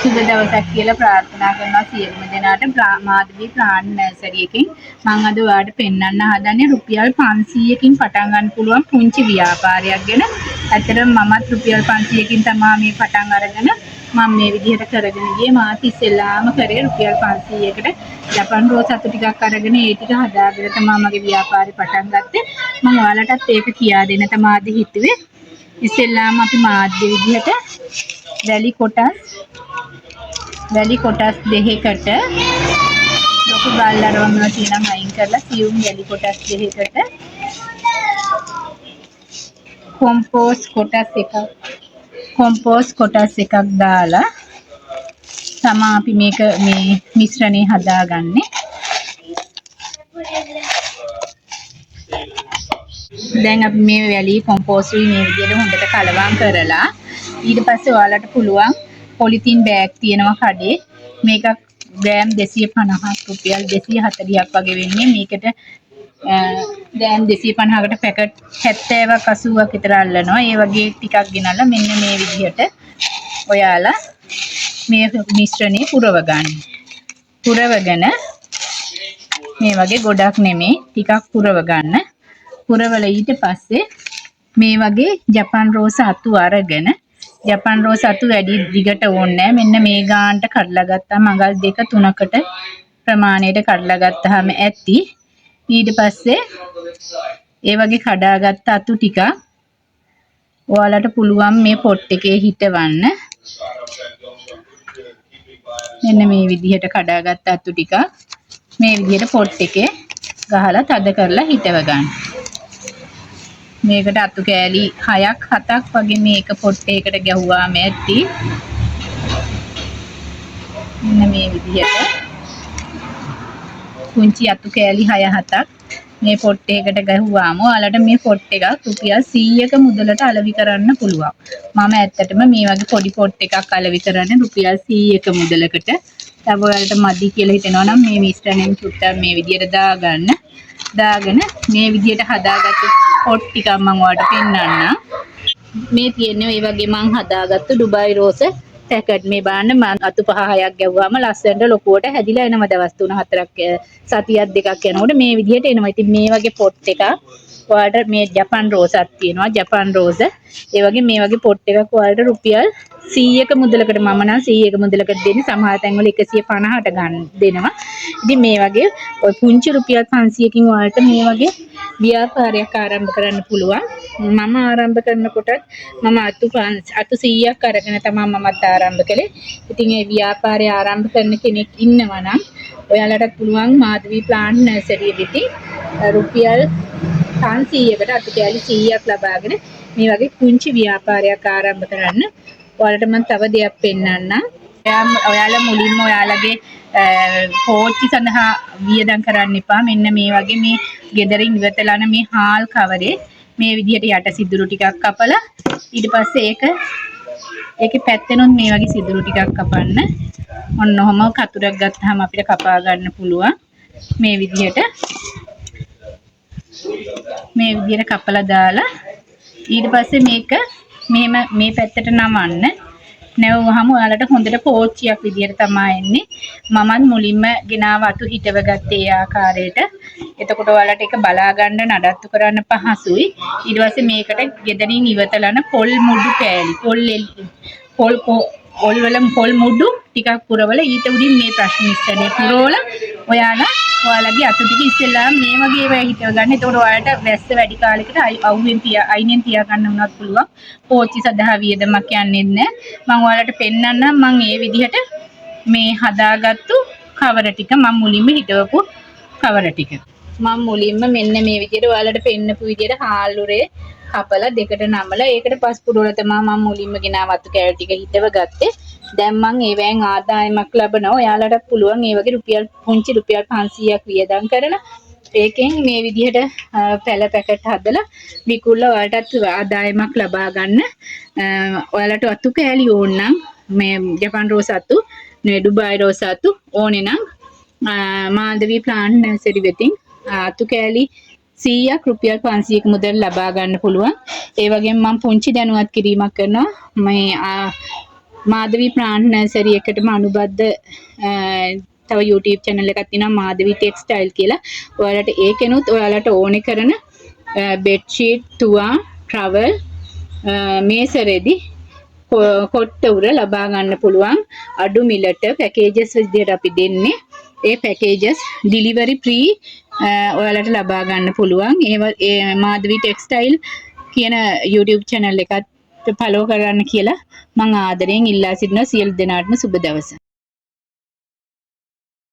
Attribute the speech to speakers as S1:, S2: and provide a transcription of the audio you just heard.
S1: සුබ දවසක් කියලා ප්‍රාර්ථනා කරනවා සියලුම දෙනාට. මාධවී ප්ලාන්ට් නර්සරි එකෙන් මම අද ඔයාලට පෙන්වන්න හදන්නේ රුපියල් 500කින් පටන් ගන්න පුළුවන් පුංචි ව්‍යාපාරයක් ගැන. ඇත්තටම මමත් රුපියල් 500කින් තමයි මේ පටන් අරගෙන මම මේ විදිහට කරගෙන ගියේ. මාත් ඉස්සෙල්ලාම කරේ රුපියල් 500කට ජපන් රෝස් අතු ටිකක් අරගෙන ඒ ටික හදාගෙන තමයි මගේ ව්‍යාපාරේ පටන් ගත්තේ. මම ඔයාලටත් ඒක කියා දෙන්න තමයි හිතුවේ. ඉස්සෙල්ලාම අපි මාධ්‍ය විදිහට වැලි කොටස් දෙකකට ලොකු බල්ලරවම තියෙනවා අයින් කරලා සියුම් වැලි කොටස් දෙකකට කොම්පෝස් කොටස් එකක් දාලා තමයි අපි මේ මිශ්‍රණය හදාගන්නේ. දැන් අපි මේ වැලි කොම්පෝස්ට් මේ විදිහට හොඳට කලවම් කරලා ඊට පස්සේ ඔයාලට පුළුවන් පොලිතින් බෑග් තියෙනවා කඩේ. මේක ග්‍රෑම් 250ක් රුපියල් 240ක් වගේ වෙන්නේ. මේකට ග්‍රෑම් 250කට පැකට් 70ක් 80ක් විතර අල්ලනවා. ඒ වගේ ටිකක් ගෙනල්ලා මෙන්න මේ විදිහට ඔයාලා මේ මිශ්‍රණය පුරව ගන්න. පුරවගෙන මේ වගේ ගොඩක් නෙමෙයි ටිකක් පුරව ගන්න. පුරවල ඊට පස්සේ මේ වගේ ජපන් රෝස අතු අරගෙන ජපන් රෝස අතු වැඩි දිගට ඕනේ නැහැ. මෙන්න මේ ගානට කඩලා ගත්තා මඟල් 2-3කට ප්‍රමාණයට කඩලා ගත්තාම ඇති. ඊට පස්සේ ඒ වගේ කඩාගත්ත අතු ටික ඔයාලට පුළුවන් මේ පොට් එකේ හිටවන්න. මෙන්න මේ විදිහට කඩාගත්ත අතු ටික මේ විදිහට පොට් එකේ ගහලා තද කරලා හිටව ගන්න. මේකට අතු කෑලි 6ක් 7ක් වගේ මේක පොට් එකකට ගැහුවාම ඇති. මෙන්න මේ විදිහට කුංචි අතු කෑලි 6-7ක් මේ පොට් එකකට ගැහුවාම ඔයාලට මේ පොට් එකක් රුපියල් 100ක මුදලට අලෙවි කරන්න පුළුවන්. මම ඇත්තටම මේ වගේ පොඩි පොට් එකක් අලෙවි කරන්නේ රුපියල් 100ක මුදලකට. තව ඔයාලට මදි කියලා හිතෙනවා නම් මේ මිශ්‍රණයෙන් චුට්ටක් මේ විදිහට දාගෙන මේ විදිහට හදාගත්තු පොට් ටිකක් මම ඔයාලට පෙන්නන්නම්. මේ තියෙන්නේ ඒ වගේ මම හදාගත්තු ඩුබායි රෝස පැකට්. මේ බලන්න මම අතු 5-6ක් ගැව්වාම ලස්සනට ලොකුවට හැදිලා එනවා. දවස් 3-4ක් සතියක් දෙකක් යනකොට මේ විදිහට එනවා. ඉතින් මේ වගේ පොට් එකක් ඔයාලට මේ ජපන් රෝසක් තියෙනවා. ජපන් රෝස ඒ වගේ මේ වගේ පොට් එකක් ඔයාලට රුපියල් 100ක මුදලකට මම නම් 100ක මුදලකට දෙන්නේ. සමහර තැන්වල 150ට ගන්න දෙනවා. ඉතින් මේ වගේ ඔය පුංචි රුපියල් 500කින් ඔයාලට මේ වගේ ව්‍යාපාරයක් ආරම්භ කරන්න පුළුවන්. මම ආරම්භ කරනකොට මම අතු 100ක් අරගෙන තමයි මමත් ආරම්භ කළේ. ඉතින් මේ ව්‍යාපාරය ආරම්භ කරන කෙනෙක් ඉන්නවා නම් ඔයාලට පුළුවන් මාධවී ප්ලාන්ට් නර්සරි එකේ රුපියල් 500කට අතු කෑලි 100ක් ලබාගෙන මේ වගේ පුංචි ව්‍යාපාරයක් ආරම්භ කරන්න. ඔයාලට මම තව දෙයක් පෙන්නන්නම්. ඔයාලා මුලින්ම ඔයාලගේ පෝච්චි සඳහා වියදම් කරන්න එපා. මෙන්න මේ වගේ මේ ගෙදරින් ඉවතලාන මේ හාල් කවරේ මේ විදිහට යට සිදුරු ටිකක් කපලා ඊට පස්සේ ඒකේ පැත්තෙනුත් මේ වගේ සිදුරු ටිකක් කපන්න. ඔන්න ඔහම කතුරක් ගත්තාම අපිට කපා ගන්න පුළුවන්. මේ විදිහට කපලා දාලා ඊට පස්සේ මේක මෙහෙම මේ පැත්තට නමන්න. නැවුවහම ඔයාලට හොඳට පෝච්චියක් විදියට තමයි එන්නේ. මමත් මුලින්ම ගෙනාව අතු හිටව ගත්තේ ඒ ආකාරයට. එතකොට ඔයාලට ඒක බලා ගන්න නඩත්තු කරන්න පහසුයි. ඊට පස්සේ මේකට ගෙදරින් ඉවතලන පොල් මුඩු කෑලි පොල් මුඩු ටිකක් පුරවල ඊට උඩින් මේ ප්‍රශ්න ඉස්සරේ පුරවල ඔයාලගේ අතු ටික ඉස්සෙල්ලා මේ වගේ ඒවා හිටව ගන්න. එතකොට ඔයාලට වැස්ස වැඩි කාලයකට අයිනෙන් තියා ගන්න උනත් පුළුවන්. පෝච්චි සඳහා වියදමක් යන්නේ නැහැ. මම ඔයාලට පෙන්නන්නම් මම මේ විදිහට මේ හදාගත්තු කවර ටික මම මුලින්ම හිටවපු කවර ටික. මම මුලින්ම මෙන්න මේ විදිහට ඔයාලට පෙන්නපු විදිහට හාල්ුරේ කපලා දෙකට නමලා ඒකට පස් පුරවල තමයි මම මුලින්ම ගෙනාව අතු කෑලි ටික හිටව ගත්තේ. දැන් මම ඒවෙන් ආදායමක් ලබනවා. ඔයාලට පුළුවන් මේ වගේ පුංචි රුපියල් 500ක් වියදම් කරලා ඒකෙන් මේ විදිහට පැල පැකට් හදලා විකුණලා ඔයාලටත් ආදායමක් ලබා ගන්න. ඔයාලට අතු කෑලි ඕන නම් මේ ජපන් රෝස අතු, ඩුබායි රෝස අතු ඕනේ නම් මාධවී ප්ලාන්ට් නර්සරි වෙතින් අතු කෑලි 100ක් රුපියල් 500ක මුදල් ලබා ගන්න පුළුවන්. ඒ වගේම මම පුංචි දැනුවත් කිරීමක් කරනවා. මේ මාධවී ප්ලාන්ට් නර්සරි එකටම අනුබද්ධ තව YouTube channel එකක් තියෙනවා මාධවී ටෙක්ස්ටයිල් කියලා. ඔයාලට ඒකෙනුත් ඔයාලට ඕනේ කරන බෙඩ්ෂීට්, තුවා, ටවල්, මේසරෙදි කොට්ට උර ලබා ගන්න පුළුවන් අඩු මිලට පැකේජස් විදියට අපි දෙන්නේ. ඒ පැකේජස් ඩිලිවරි ෆ්‍රී ඔයාලට ලබා ගන්න පුළුවන්. ඒ මාධවී ටෙක්ස්ටයිල් කියන YouTube channel එකත් ෆලෝ කරන්න කියලා මම ආදරයෙන් ඉල්ලා සිටිනවා සියලු දෙනාටම සුබ දවසක්.